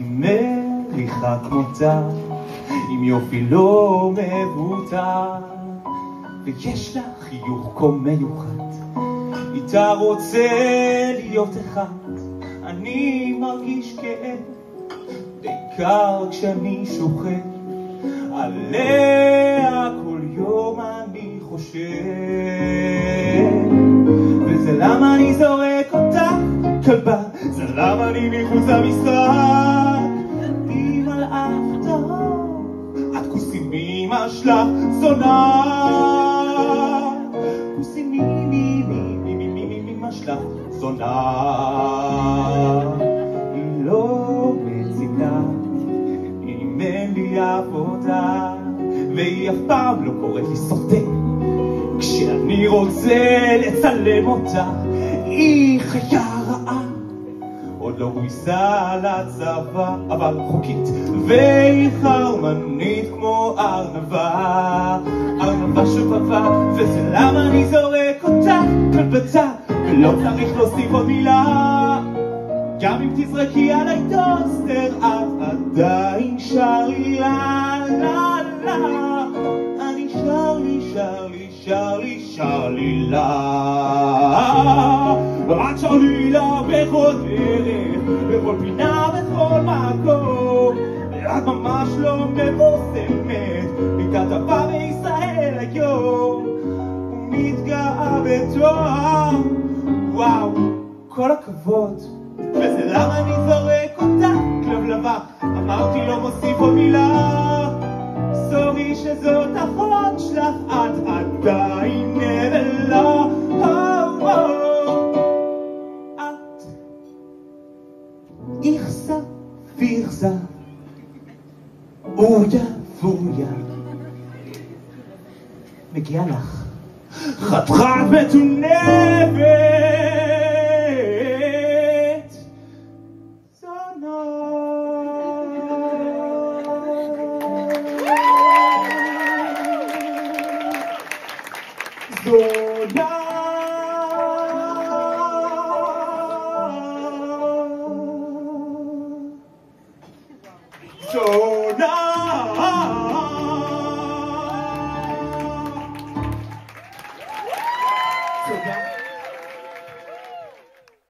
מריחה כמותה, עם יופי לא מבוטל, ויש לה חיוך כה מיוחד, איתה רוצה להיות אחד. אני מרגיש כאב, בעיקר כשאני שוכב עליה, כל יום אני חושב, וזה למה אני זורק אותה כלבה, זה למה אני מחוץ למשחק. היא מלאך טהור, את כוסים מאמא שלך זונה, כוסים מאמא שלך זונה. היא לא מצילה אם אין לי עבודה, והיא אף פעם לא קוראת לי סוטה כשאני רוצה לצלם אותה. היא חיה רעה, עוד לא גויסה לצבא, אבל חוקית, והיא חרמנית כמו ארנבה, ארנבה שובבה, וזה למה אני זורק אותה כלבתה, ולא צריך להוסיף עוד מילה. גם אם תזרקי עליי טוסטר, את עדיין שר לי לה לה לה. אני שר לי, שר לי, שר לי, שר לי לה. את שר לי לה בכל דרך, בכל פינה, בכל מקום. ואת ממש לא מבוסמת, מכתבה בישראל היום. ומתגאה בתואר, וואו, כל הכבוד. וזה למה אני זורק אותה כלבלבה, אמרתי לא מוסיף עוד מילה. סורי שזאת אחות שלך, את עדיין נבלה. את איכסה ויכסה אויה פויה, מגיע לך חתיכת מטונפת. So